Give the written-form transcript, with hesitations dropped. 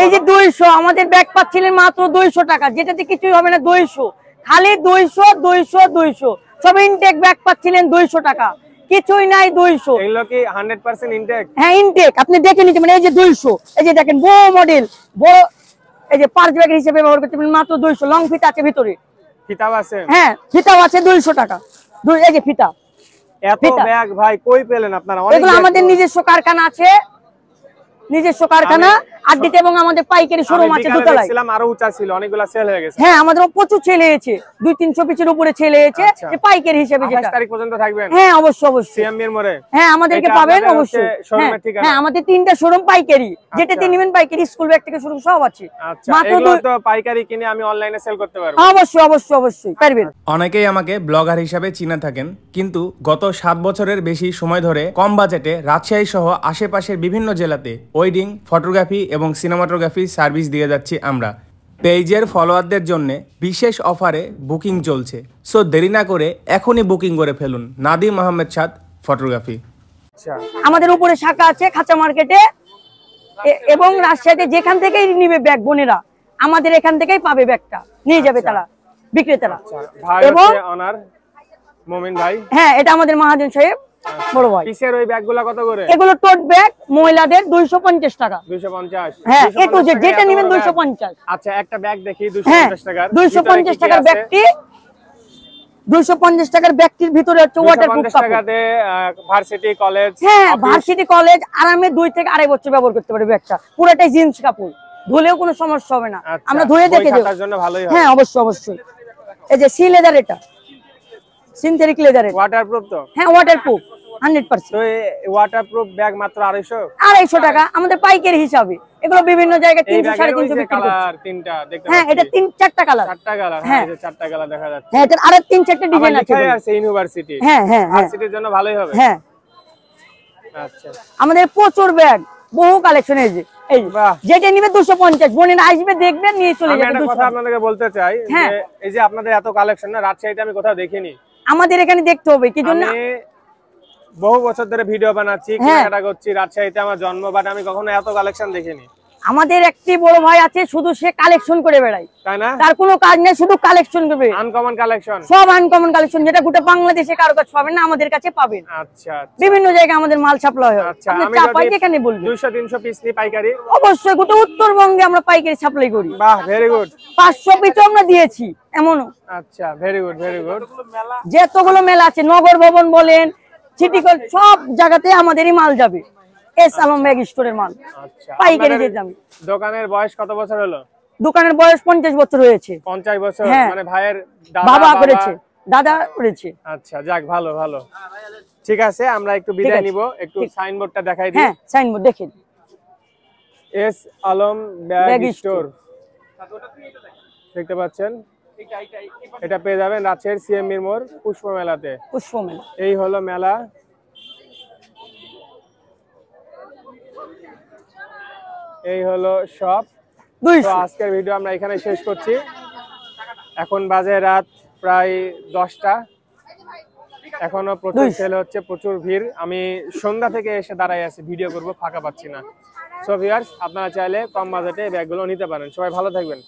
এই যে 200 আমাদের ব্যাগ পাচ্ছিলেন মাত্র 200 টাকা, যেটাতে কিছুই হবে না। 200 খালি 200 200 200 সব ইনটেক ব্যাগ পাচ্ছিলেন 200 টাকা, কিছুই নাই। 200 এগুলো কি 100% ইনটেক? হ্যাঁ ইনটেক, আপনি দেখে নিতে মানে এই যে 200, এই যে দেখেন বড় মডেল, বড় এই যে পার্স ব্যাগ হিসেবে ব্যবহার করতে পারেন মাত্র 200। লং ফিতা আছে ভিতরে, ফিতাও আছে? হ্যাঁ ফিতাও আছে 200 টাকা। এই যে ফিতা। এত ব্যাগ ভাই কই পেলেন আপনারা? এগুলো আমাদের নিজস্ব কারখানা আছে, নিজস্ব কারখানা আড্ডিতে, এবং আমাদের পাইকারি শোরুম আছে দোতলায়। দেখছিলাম আরো উঁচা ছিল, অনেকগুলো সেল হয়ে গেছে। হ্যাঁ আমাদের প্রচুর সেল হয়েছে, 200-300 পিসের উপরে সেল হয়েছে, যে পাইকারি হিসেবে। 28 তারিখ পর্যন্ত থাকবেন? হ্যাঁ অবশ্যই অবশ্যই সিএমবির মোড়ে। হ্যাঁ আমাদেরকে পাবেন অবশ্যই। হ্যাঁ আমাদের 3টা শোরুম পাইকারি, যেটাতে নেবেন পাইকারি, স্কুল ব্যাগ থেকে শুরু সব আছে। আচ্ছা এগুলো তো পাইকারি কিনে আমি অনলাইনে সেল করতে পারবো? অবশ্যই অবশ্যই অবশ্যই পারবেন। অনেকেই আমাকে ব্লগার হিসাবে চিনে থাকেন, কিন্তু গত 7 বছরের বেশি সময় ধরে কম বাজেটে রাজশাহী সহ আশেপাশের বিভিন্ন জেলাতে ওয়েডিং, ফটোগ্রাফি এবং সিনেমাটোগ্রাফি সার্ভিস দিয়ে যাচ্ছি আমরা। পেজের ফলোয়ারদের জন্য বিশেষ অফারে বুকিং চলছে, সো দেরি না করে এখনই বুকিং করে ফেলুন। নাদিম আহমেদ সাদ ফটোগ্রাফি। আমাদের উপরে শাখা আছে খাঁচা মার্কেটে, এবং রাজশাহীতে যেখান থেকেই নিবে ব্যাগ বোনেরা আমাদের এখান থেকেই পাবে, ব্যাগটা নিয়ে যাবে তারা বিক্রেতারা। এবং অনার মোমিন ভাই, হ্যাঁ এটা আমাদের মহাজন সাহেব বড় ভাই। পিসের ওই ব্যাগগুলো কত করে? এগুলো টোট ব্যাগ মহিলাদের 250 টাকা। 250? হ্যাঁ এটু যেটা নেবেন 250। আচ্ছা একটা ব্যাগ দেখি 250 টাকা। 250 টাকার ব্যাগটি, 250 টাকার ব্যাগটির ভিতরে হচ্ছে ওয়াটারপ্রুফ কাপড়। 250 টাকাতে ভার্সিটি কলেজ, হ্যাঁ ভার্সিটি কলেজ আরামে 2 থেকে 2.5 বছর ব্যবহার করতে পারে ব্যাগটা। পুরোটাই জিন্স কাপড়, ধুলেও কোনো সমস্যা হবে না। আমরা ধুয়ে দেখে দেব। তার জন্য ভালোই হবে। হ্যাঁ অবশ্যই অবশ্যই। এই যে সি লেদার, এটা সিনথেটিক লেদার, ওয়াটারপ্রুফ তো? হ্যাঁ ওয়াটারপ্রুফ 100%। তো এই ওয়াটারপ্রুফ ব্যাগ মাত্র 250 টাকা আমাদের পাইকারি হিসাবে। এগুলো বিভিন্ন জায়গায় 300 350 বিক্রি করছে। তিনটা দেখতে, হ্যাঁ এটা 3-4টা কালার। 4টা কালার, হ্যাঁ এই যে 4টা কালার দেখা যাচ্ছে। হ্যাঁ এটার আরো 3-4টা ডিজাইন আছে। ইউনিভার্সিটি, হ্যাঁ হ্যাঁ ভার্সিটির জন্য ভালোই হবে। হ্যাঁ আচ্ছা আমাদের প্রচুর ব্যাগ, বহু কালেকশন। এই যে যেটা নিবে 250, বোনেরা আসবে দেখবেন নিয়ে চলে যাবে। আমি একটা কথা আপনাদেরকে বলতে চাই যে এই যে আপনাদের এত কালেকশন না, রাজশাহীতে আমি কোথাও দেখিনি। আমাদের এখানে দেখতে হবে কি জন্য, আমি বহু বছর ধরে ভিডিও বানাচ্ছি, কেনাকাটা করছি, রাজশাহীতে আমার জন্ম, বাট আমি কখনো এত কালেকশন দেখিনি। আমাদের একটি বড় ভাই আছে, শুধু সে কালেকশন করে বেড়ায়, তাই না? তার কোনো কাজ নেই, শুধু কালেকশন করবে। আনকমন কালেকশন, সব আনকমন কালেকশন, যেটা গোটা বাংলাদেশে কারো কাছে পাবেন না, আমাদের কাছে পাবেন। আচ্ছা বিভিন্ন জায়গায় আমাদের মাল সাপ্লাই হয়। আচ্ছা আপনি আমি চাপাই যেখানে বলবেন 200-300 পিস নি পাইকারি? অবশ্যই গোটা উত্তরবঙ্গে আমরা পাইকারি সাপ্লাই করি। বাহ ভেরি গুড। 500 পিসও আমরা দিয়েছি এমনও। আচ্ছা ভেরি গুড ভেরি গুড। যেতগুলো মেলা আছে, নগর ভবন বলেন, সিটি কলেজ, সব জায়গাতে আমাদেরই মাল যাবে। এস আলম ব্যাগ স্টোরের মাল পাইকারি দিয়ে যাবে। দোকানের বয়স কত বছর হলো? দোকানের বয়স 50 বছর হয়েছে। 50 বছর? মানে ভাইয়ের বাবা করেছে, দাদা করেছে। আচ্ছা যাক ভালো ভালো, ঠিক আছে আমরা একটু বিদায় নিব। একটু সাইনবোর্ডটা দেখাই দিই। হ্যাঁ সাইনবোর্ড দেখেন, এস আলম ব্যাগ স্টোর দেখতে পাচ্ছেন। এটা পেয়ে যাবেন রাজশাহীর সিএমবির মোড় পুষ্প মেলাতে। পুষ্প মেলা, এই হলো মেলা। এই হলো শপ। তো আজকের ভিডিও আমরা এখানে শেষ করছি। এখন বাজে রাত প্রায় 10টা, এখনো প্রচুর সেল হচ্ছে, প্রচুর ভিড়। আমি সন্ধ্যা থেকে এসে দাঁড়াই আছি, ভিডিও করব, ফাঁকা পাচ্ছি না। সো ভিউয়ার্স, আপনারা চাইলে কম বাজেটে ব্যাগগুলো নিতে পারেন। সবাই ভালো থাকবেন।